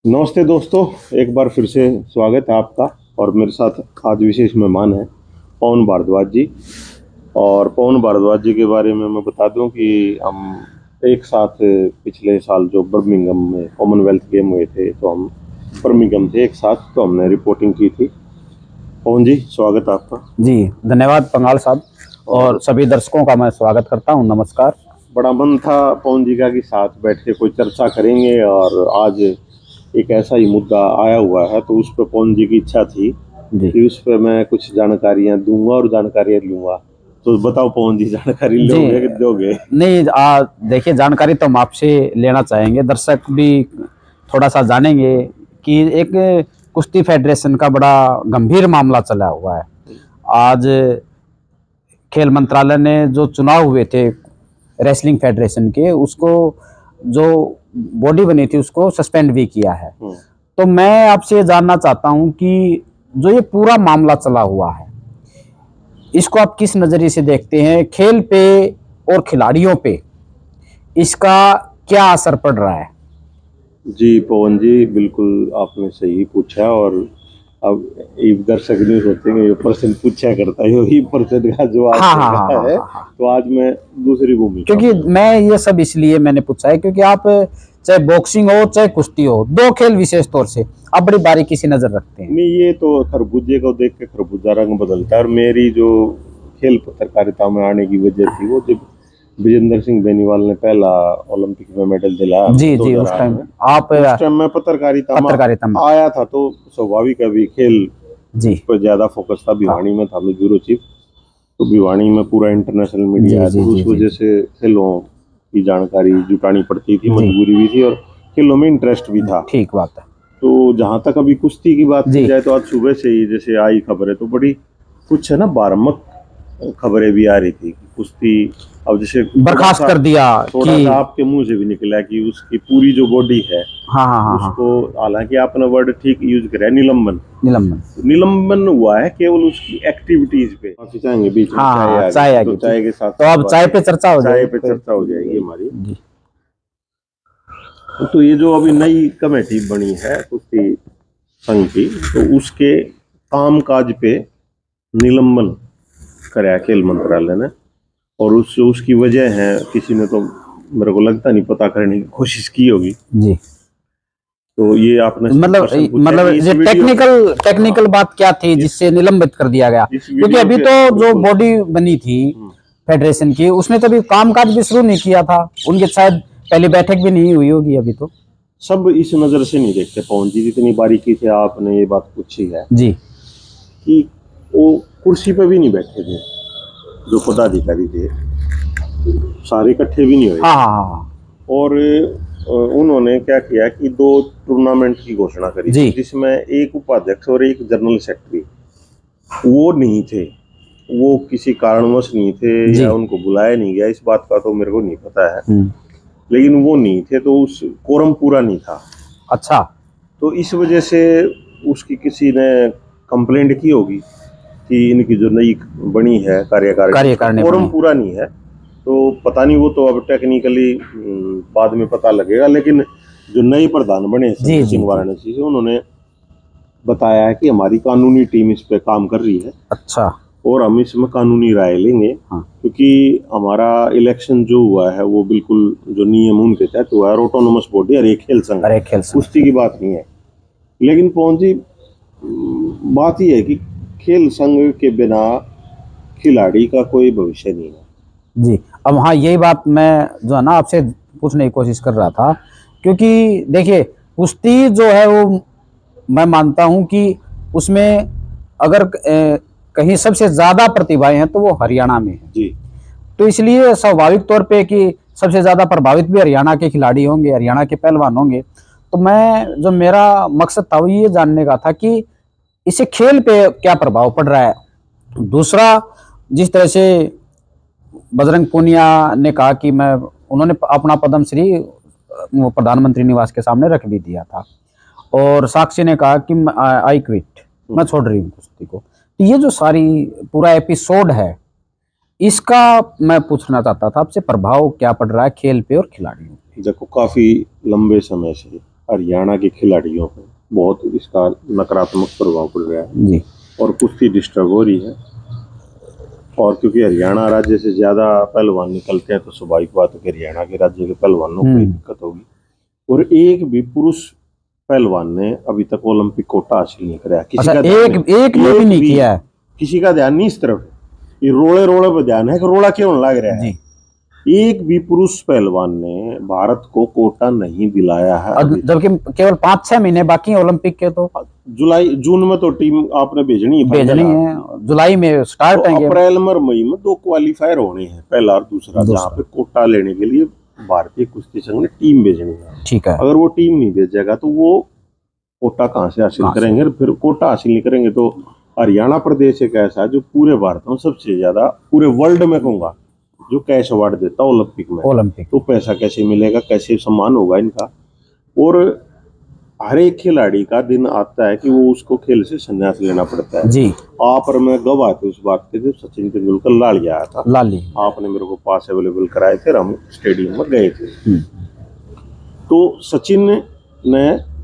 नमस्ते दोस्तों, एक बार फिर से स्वागत है आपका। और मेरे साथ आज विशेष मेहमान हैं पवन भारद्वाज जी। और पवन भारद्वाज जी के बारे में मैं बता दूं कि हम एक साथ पिछले साल जो बर्मिंघम में कॉमनवेल्थ गेम हुए थे, तो हम बर्मिंघम थे एक साथ, तो हमने रिपोर्टिंग की थी। पवन जी, स्वागत है आपका। जी धन्यवाद पंगाल साहब, और सभी दर्शकों का मैं स्वागत करता हूं। नमस्कार। बड़ा मन था पवन जी का कि साथ बैठ के कोई चर्चा करेंगे, और आज एक ऐसा ही मुद्दा आया हुआ है, तो उस पर पवन जी की इच्छा थी कि उस पर मैं कुछ जानकारियां दूंगा और जानकारियां लूंगा। तो बताओ पवन जी, जानकारी जी लोगे कि दोगे? नहीं, देखिए, जानकारी तो हम आपसे लेना चाहेंगे, दर्शक भी थोड़ा सा जानेंगे कि एक कुश्ती फेडरेशन का बड़ा गंभीर मामला चला हुआ है। आज खेल मंत्रालय ने जो चुनाव हुए थे रेसलिंग फेडरेशन के, उसको जो बॉडी बनी थी उसको सस्पेंड भी किया है। तो मैं आपसे जानना चाहता हूं कि जो ये पूरा मामला चला हुआ है, इसको आप किस नजरिए से देखते हैं? खेल पे और खिलाड़ियों पे इसका क्या असर पड़ रहा है? जी पवन जी, बिल्कुल आपने सही पूछा। और अब ये दर्शक नहीं सोचेंगे ये पर्सन पूछा करता है, यही पर्सन का जवाब हाँ हाँ हाँ देगा हाँ है। हाँ हाँ। तो आज मैं दूसरी भूमिका क्योंकि में हूँ। मैं ये सब इसलिए मैंने पूछा है क्योंकि आप चाहे बॉक्सिंग हो चाहे कुश्ती हो, दो खेल विशेष तौर से आप बड़ी बारीकी से नजर रखते हैं। नहीं, ये तो खरबूजे को देख के खरबूजा रंग बदलता है। और मेरी जो खेल पत्रकारिता में आने की वजह थी, वो जब विजेंद्र सिंह बेनीवाल ने पहला ओलंपिक में मेडल दिलाया जी जी, उस 2008 टाइम में, आप उस टाइम मैं पत्रकारिता में आया था, तो स्वाभाविक अभी खेल जी पर ज्यादा फोकस था। भिवानी में था मैं ब्यूरो चीफ, तो भिवानी में पूरा इंटरनेशनल मीडिया है, तो उस वजह से खेलों की जानकारी जुटानी पड़ती थी, मजबूरी भी थी और खेलों में इंटरेस्ट भी था। ठीक बात है। तो जहां तक अभी कुश्ती की बात की जाए, तो आज सुबह से ही जैसे आई खबरें, तो बड़ी कुछ है ना, बारमक खबरें भी आ रही थी कि कुश्ती अब जैसे बर्खास्त कर दिया, थोड़ा सा आपके मुंह से भी निकला कि उसकी पूरी जो बॉडी है, हाँ हाँ हाँ, उसको, हालांकि आपने वर्ड ठीक यूज करा, निलंबन निलंबन हुआ है केवल उसकी एक्टिविटीज पे। काफी चाहेंगे बीच में चाय आ गई, तो चाय के साथ तो अब चाय पे चर्चा हो चाय जाएगी। पे चर्चा हो जाएगी हमारी। तो ये जो अभी नई कमेटी बनी है कुश्ती संघ की, तो उसके कामकाज पे निलंबन कराया खेल मंत्रालय ने। और उसकी वजह है, किसी ने तो मेरे को लगता नहीं पता करने की कोशिश की होगी जी। तो ये आपने मतलब ये टेक्निकल बात क्या थी जिससे निलंबित कर दिया गया? क्योंकि अभी तो जो बॉडी बनी थी फेडरेशन की, उसने तो अभी कामकाज भी शुरू नहीं किया था, उनके शायद पहली बैठक भी नहीं हुई होगी अभी। तो सब इस नजर से नहीं देखते पवन जी, जितनी बारीकी से आपने ये बात पूछी है जी, कि वो कुर्सी पे भी नहीं बैठे थे, जो पदाधिकारी थे सारे इकट्ठे भी नहीं हुए। और उन्होंने क्या किया कि 2 टूर्नामेंट की घोषणा करी थी, जिसमें एक उपाध्यक्ष और एक जनरल सेक्रेटरी वो नहीं थे। वो किसी कारणवश नहीं थे या उनको बुलाया नहीं गया, इस बात का तो मेरे को नहीं पता है, लेकिन वो नहीं थे, तो उस कोरम पूरा नहीं था। अच्छा, तो इस वजह से उसकी किसी ने कंप्लेंट की होगी कि इनकी जो नई बनी है कार्यकारिणी, कोरम पूरा नहीं है। तो पता नहीं, वो तो अब टेक्निकली बाद में पता लगेगा। लेकिन जो नए प्रधान बने सिंह वाराणसी से, उन्होंने बताया है कि हमारी कानूनी टीम इस पे काम कर रही है। अच्छा, और हम इसमें कानूनी राय लेंगे। क्योंकि हमारा इलेक्शन जो हुआ है वो बिल्कुल जो नियम उनके तहत हुआ है, ऑटोनोमस बॉडी और एक खेल संघ, कुश्ती की बात नहीं है। लेकिन पवन जी, बात यह है कि खेल संघ के बिना खिलाड़ी का कोई भविष्य नहीं है जी। अब हाँ, यही बात मैं जो है ना आपसे पूछने की कोशिश कर रहा था, क्योंकि देखिए कुश्ती जो है वो मैं मानता हूं कि उसमें अगर कहीं सबसे ज्यादा प्रतिभाएं हैं तो वो हरियाणा में है जी। तो इसलिए स्वाभाविक तौर पे कि सबसे ज्यादा प्रभावित भी हरियाणा के खिलाड़ी होंगे, हरियाणा के पहलवान होंगे। तो मैं जो मेरा मकसद था वो ये जानने का था कि इससे खेल पे क्या प्रभाव पड़ रहा है। दूसरा, जिस तरह से बजरंग पूनिया ने कहा कि उन्होंने अपना पद्मश्री प्रधानमंत्री निवास के सामने रख भी दिया था, और साक्षी ने कहा कि आई क्विट, मैं छोड़ रही हूँ कुश्ती को। तो ये जो सारी पूरा एपिसोड है, इसका मैं पूछना चाहता था आपसे, प्रभाव क्या पड़ रहा है खेल पे और खिलाड़ियों पे? देखो, काफी लंबे समय से हरियाणा के खिलाड़ियों पर बहुत इसका नकारात्मक प्रभाव पड़ रहा है जी। और कुश्ती डिस्टर्ब हो रही है। और क्योंकि हरियाणा राज्य से ज्यादा पहलवान निकलते हैं तो स्वाभाविक बात है कि हरियाणा के राज्य के पहलवानों को दिक्कत होगी। और एक भी पुरुष पहलवान ने अभी तक ओलंपिक कोटा हासिल नहीं कराया। किसी अच्छा, का एक ने भी नहीं किया है। किसी का ध्यान नहीं इस तरफ। ये रोड़े रोड़े पर ध्यान है कि रोड़ा क्यों लग रहा है। एक भी पुरुष पहलवान ने भारत को कोटा नहीं दिलाया है, जबकि केवल 5-6 महीने बाकी हैं ओलंपिक के। तो जून में तो टीम आपने भेजनी है, जुलाई में स्टार्ट तो अप्रैल में मई में 2 क्वालिफायर होने हैं, पहला और दूसरा, जहाँ पे कोटा लेने के लिए भारतीय कुश्ती संघ ने टीम भेजनी है। ठीक है। अगर वो टीम नहीं भेजेगा तो वो कोटा कहाँ से हासिल करेंगे। फिर कोटा हासिल नहीं करेंगे तो हरियाणा प्रदेश एक ऐसा है जो पूरे भारत में सबसे ज्यादा, पूरे वर्ल्ड में कहूंगा, जो कैश अवार्ड देता ओलंपिक में। तो पैसा कैसे मिलेगा, कैसे सम्मान होगा इनका। और हर एक खिलाड़ी का दिन आता है कि वो उसको खेल से संन्यास लेना पड़ता है जी। आप और मैं गवाह थे उस बात के, जब सचिन तेंदुलकर लाली आया था, आपने मेरे को पास अवेलेबल कराए थे, हम स्टेडियम में गए थे। तो सचिन ने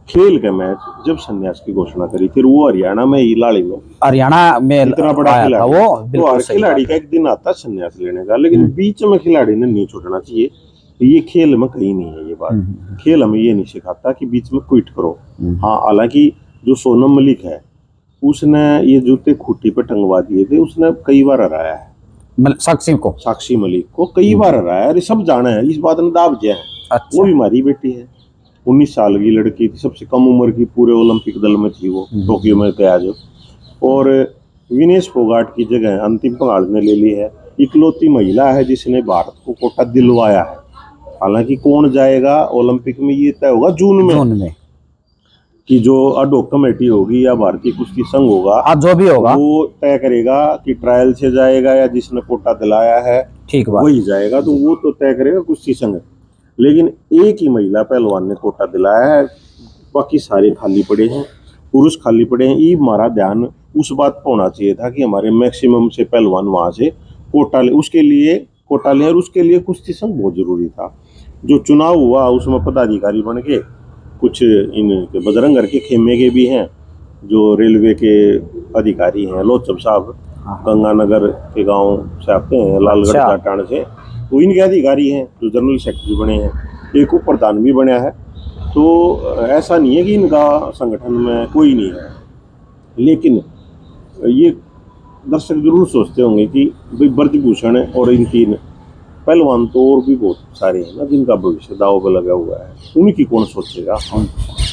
खेल का मैच जब संन्यास की घोषणा करी, फिर वो हरियाणा में ही लाड़ी में, इतना बड़ा खिलाड़ी वो, तो हर खिलाड़ी का एक दिन आता है संन्यास लेने का। लेकिन बीच में खिलाड़ी ने नहीं छूटना चाहिए। ये खेल में कहीं नहीं है ये बात। खेल हमें ये नहीं सिखाता कि बीच में क्विट करो। हाँ, हालांकि जो सोनम मलिक है उसने ये जूते खूंटी पे टंगवा दिए थे, उसने कई बार हराया है साक्षी मलिक को कई बार हराया है। सब जाने हैं इस बात में, दाव जय है। अच्छा। वो भी हमारी बेटी है, 19 साल की लड़की थी, सबसे कम उम्र की पूरे ओलंपिक दल में थी वो, टोक्यो में गया जो। और विनेश फोगाट की जगह अंतिम पंगाल ने ले ली है। इकलौती महिला है जिसने भारत को कोटा दिलवाया है। हालांकि कौन जाएगा ओलंपिक में ये तय होगा जून में कि जो अडोक कमेटी होगी या भारतीय कुश्ती संघ होगा, जो भी होगा वो तय करेगा कि ट्रायल से जाएगा या जिसने कोटा दिलाया है ठीक वही जाएगा। तो वो तो तय करेगा कुश्ती संघ। लेकिन एक ही महिला पहलवान ने कोटा दिलाया है, बाकी सारे खाली पड़े हैं, पुरुष खाली पड़े हैं। ये हमारा ध्यान उस बात पर होना चाहिए था कि हमारे मैक्सिमम से पहलवान वहां से कोटा ले, उसके लिए कोटा ले। और उसके लिए कुश्ती संघ बहुत जरूरी था। जो चुनाव हुआ उसमें पदाधिकारी बन के कुछ इनके बजरंग के खेमे के भी हैं, जो रेलवे के अधिकारी हैं, लोचब साहब गंगानगर के गांव से आते हैं, लालगढ़ जाटान से, तो इनके अधिकारी हैं जो जनरल सेक्रेटरी बने हैं, एक उप प्रधान भी बना है। तो ऐसा नहीं है कि इनका संगठन में कोई नहीं है। लेकिन ये दर्शक जरूर सोचते होंगे कि भाई ब्रजभूषण और इनकी पहलवान तो और भी बहुत सारे हैं ना जिनका भविष्य दांव पे लगा हुआ है, उनकी कौन सोचेगा।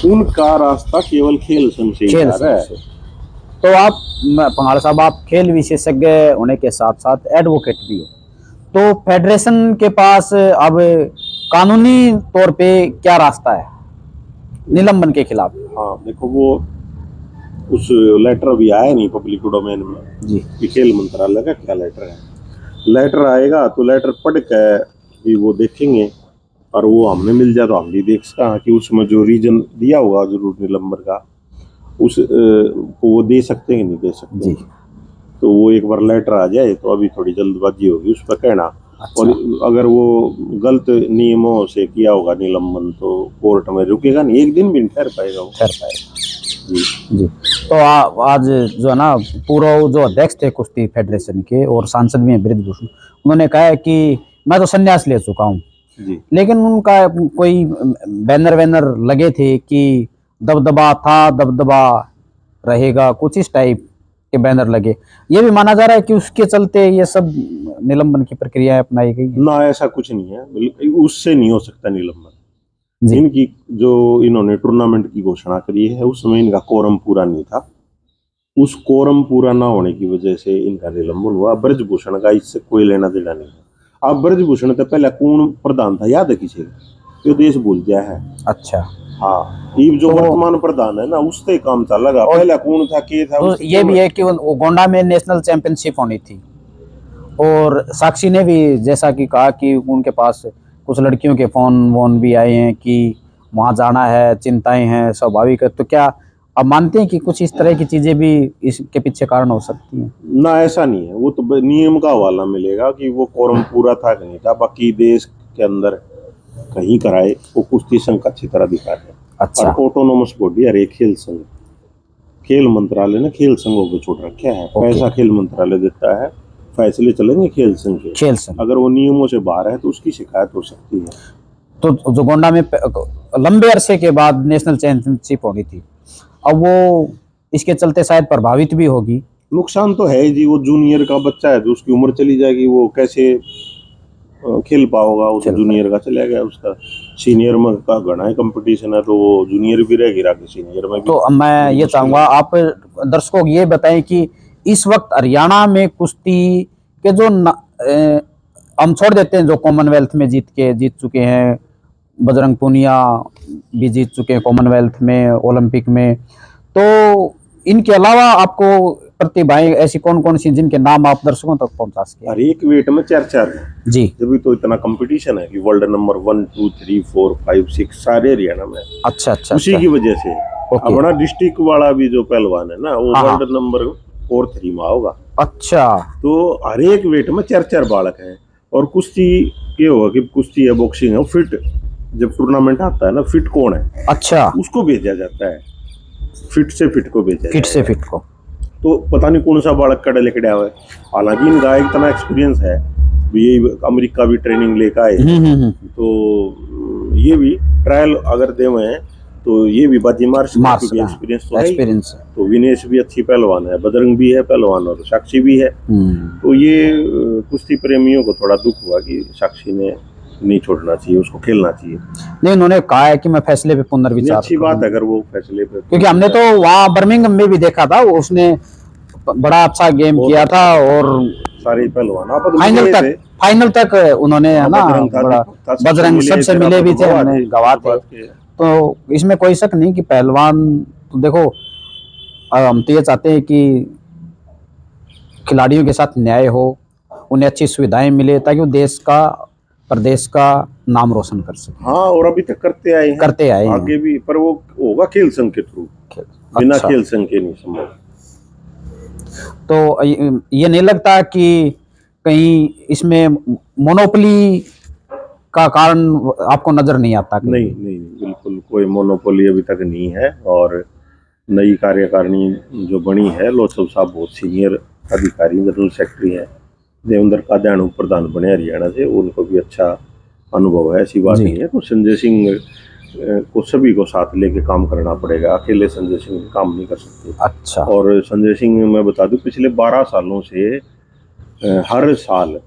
उनका रास्ता केवल खेल संघ से ही जा रहा है। तो आप पंगाल साहब, आप खेल विशेषज्ञ होने के साथ साथ एडवोकेट भी हो, तो फेडरेशन के पास अब कानूनी तौर पे क्या रास्ता है निलंबन के खिलाफ? हाँ देखो, वो उस लेटर अभी आया नहीं पब्लिक डोमेन में जी कि खेल मंत्रालय का क्या लेटर है। लेटर आएगा तो लेटर पढ़ के भी वो देखेंगे, और वो हमने मिल जाए तो हम भी देख सकते कि उसमें जो रीजन दिया होगा जरूर निलंबन का, उस को वो दे सकते हैं नहीं दे सकते जी। तो वो एक बार लेटर आ जाए तो अभी थोड़ी जल्दबाजी होगी उस पर कहना। अच्छा। और अगर वो गलत नियमों से किया होगा निलंबन तो कोर्ट में रुकेगा नहीं, एक दिन भी नहीं ठहर पाएगा वो। जी जी। तो आज जो है ना, पूरा जो अध्यक्ष थे कुश्ती फेडरेशन के और सांसद भी हैं ब्रजभूषण, उन्होंने कहा है कि मैं तो संन्यास ले चुका हूँ। लेकिन उनका कोई बैनर लगे थे कि दबदबा था, दबदबा रहेगा, कुछ इस टाइप के बैनर लगे। ये भी माना जा रहा है कि उसके चलते ये सब निलंबन की प्रक्रिया अपनाई गई है। ना, ऐसा कुछ नहीं है, उससे नहीं हो सकता निलंबन। इनकी जो इन्होंने टूर्नामेंट की घोषणा करी है उसमें इनका कोरम पूरा नहीं था। उस कोरम पूरा ना होने की वजह से इनका निलंबन हुआ। ब्रजभूषण का इससे कोई लेना देना नहीं है। अब ब्रजभूषण तो पहले कौन प्रधान था याद है किसी को? देश भूल गया है। अच्छा। हाँ, ये जो वर्तमान प्रधान है ना उससे काम चलेगा, पहले कौन था के था। तो ये भी है कि वो गोंडा में नेशनल चैंपियनशिप होनी थी, और साक्षी ने भी जैसा कि कहा कि उनके पास कुछ लड़कियों के फोन भी आए हैं कि वहाँ जाना है, चिंताएं हैं, स्वाभाविक है। तो क्या आप मानते हैं कि कुछ इस तरह की चीजें भी इसके पीछे कारण हो सकती हैं? ना, ऐसा नहीं है। वो तो नियम का हवाला मिलेगा कि वो कोरम पूरा था कि नहीं था। बाकी देश के अंदर कहीं कराए वो कुश्ती संघ अच्छी तरह दिखा है। अच्छा। और ऑटोनोमस बॉडी है एक खेल संघ। खेल मंत्रालय ने खेल संघों को छोड़ रखा है, पैसा खेल मंत्रालय देता है, फैसले चलेंगे खेल संघ के। खेल संघ अगर वो नियमों से बाहर है तो उसकी शिकायत हो सकती है। तो जो गोंडा में लंबे अरसे के बाद नेशनल चैंपियनशिप होनी थी, अब वो इसके चलते शायद प्रभावित भी होगी। नुकसान तो है जी, वो जूनियर का बच्चा है तो उसकी उम्र चली जाएगी, वो कैसे खेल पाओगा। वो तो जूनियर का चला गया, उसका सीनियर में का घना कंपटीशन है, तो वो जूनियर भी रहेगी, आगे सीनियर में भी। तो मैं ये चाहूंगा आप दर्शकों को ये बताएं कि इस वक्त हरियाणा में कुश्ती के जो हम छोड़ देते हैं जो कॉमनवेल्थ में जीत चुके हैं, बजरंग पूनिया भी जीत चुके हैं कॉमनवेल्थ में, ओलंपिक में, तो इनके अलावा आपको प्रतिभाएं ऐसी कौन कौन सी जिनके नाम आप दर्शकों तक पहुंचा सके? हर एक वेट में 4-4 है जी, जब तो इतना कंपटीशन है कि वर्ल्ड नंबर 1 2 3 4 5 6 सारे हरियाणा में। अच्छा अच्छा। उसी की वजह से अपना डिस्ट्रिक्ट वाला भी जो पहलवान है ना, वो वर्ल्ड नंबर 4 3 में होगा। अच्छा, तो हर एक वेट में 4-4 बालक हैं। और कुश्ती ये होगा कि कुश्ती है, बॉक्सिंग है, फिट जब टूर्नामेंट आता है ना, फिट कौन है, अच्छा, उसको भेजा जाता है, फिट से फिट को भेजा, फिट से फिट को। तो पता नहीं कौन सा बालक कड़ा लेके आया है। हालांकि इनका इतना एक्सपीरियंस है, ये अमेरिका भी ट्रेनिंग लेकर आए, तो ये भी ट्रायल अगर दे हुए हैं तो ये भी बाजी मार सकते, एक्सपीरियंस तो है। तो विनेश भी अच्छी पहलवान है, बजरंग भी है पहलवान, और साक्षी भी है। तो ये कुश्ती प्रेमियों को थोड़ा दुख हुआ कि साक्षी ने नहीं छोड़ना चाहिए, उसको खेलना चाहिए। नहीं, उन्होंने कहा है कि मैं फैसले पे पुनर्विचार। अच्छी बात है अगर वो फैसले पे, क्योंकि हमने तो वहाँ बर्मिंघम में भी देखा था, वो उसने बड़ा अच्छा गेम किया था और सारे पहलवान फाइनल तक उन्होंने, है ना, बजरंग सबसे मिले भी थे, हमने गवाह थे। तो इसमें कोई शक नहीं कि पहलवान, तो देखो हम तो ये चाहते हैं कि खिलाड़ियों के साथ न्याय हो, उन्हें अच्छी सुविधाएं मिले ताकि वो देश का, प्रदेश का नाम रोशन कर सके। हाँ, और अभी तक करते आए आगे भी, पर वो होगा खेल संघ के थ्रू, बिना खेल संघ के नहीं संभव। तो ये नहीं लगता कि कहीं इसमें मोनोपोली का कारण आपको नजर नहीं आता? नहीं, बिल्कुल कोई मोनोपोली अभी तक नहीं है। और नई कार्यकारिणी जो बनी है, लोचव साहब बहुत सीनियर अधिकारी, जनरल सेक्रेटरी है, देवेंद्र कादयान प्रधान बने हरियाणा से, उनको भी अच्छा अनुभव है, ऐसी बात नहीं है। तो संजय सिंह को सभी को साथ लेके काम करना पड़ेगा, अकेले संजय सिंह काम नहीं कर सकते। अच्छा। और संजय सिंह मैं बता दूं, पिछले 12 सालों से हर साल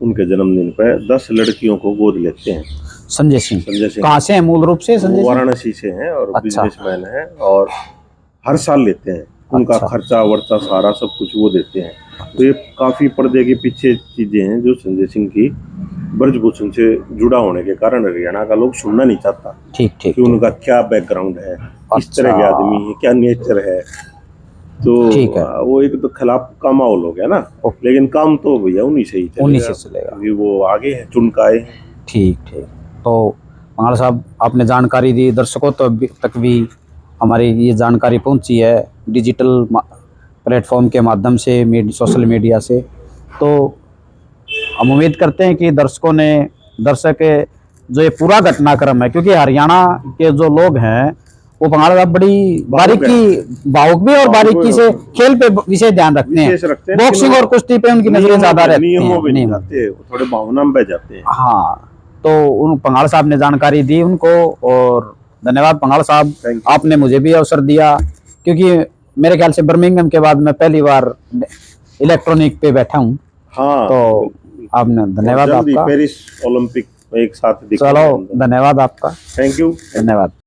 उनके जन्मदिन पर 10 लड़कियों को गोद लेते हैं। संजय सिंह कहाँ से हैं मूल रूप से? संजय वाराणसी से हैं और बिजनेसमैन हैं, और हर साल लेते हैं। उनका खर्चा वर्चा सारा सब कुछ वो देते हैं। तो ये काफी पर्दे के पीछे चीजें हैं जो संजय सिंह की ब्रजभूषण से जुड़ा होने के कारण हरियाणा का लोग सुनना नहीं चाहता। ठीक कि उनका क्या बैकग्राउंड है, किस तरह के आदमी है, क्या नेचर है। तो वो एक तो खिलाफ का माहौल हो गया ना, लेकिन काम तो भैया उन्हीं से ही चलेगा। वो आगे है, चुन का आए। ठीक। तो पंगाल साहब, आपने जानकारी दी, दर्शकों तक भी हमारी ये जानकारी पहुंची है डिजिटल प्लेटफॉर्म के माध्यम से, सोशल मीडिया से। तो हम उम्मीद करते हैं कि दर्शक जो ये पूरा घटनाक्रम है, क्योंकि हरियाणा के जो लोग हैं वो पंगाल साहब बड़ी बारीकी, भावुक भी और बारीकी से खेल पे विशेष ध्यान रखते हैं। बॉक्सिंग और कुश्ती पे उनकी नजरें ज्यादा रहती हैं, थोड़े भावना में बह जाते हैं। हाँ, तो उन पंगाल साहब ने जानकारी दी उनको, और धन्यवाद पंगाल साहब, आपने मुझे भी अवसर दिया, क्योंकि मेरे ख्याल से बर्मिंघम के बाद मैं पहली बार इलेक्ट्रॉनिक पे बैठा हूँ। हाँ, तो आपने, धन्यवाद आपका। पेरिस ओलंपिक एक साथ, चलो, धन्यवाद आपका, थैंक यू, धन्यवाद।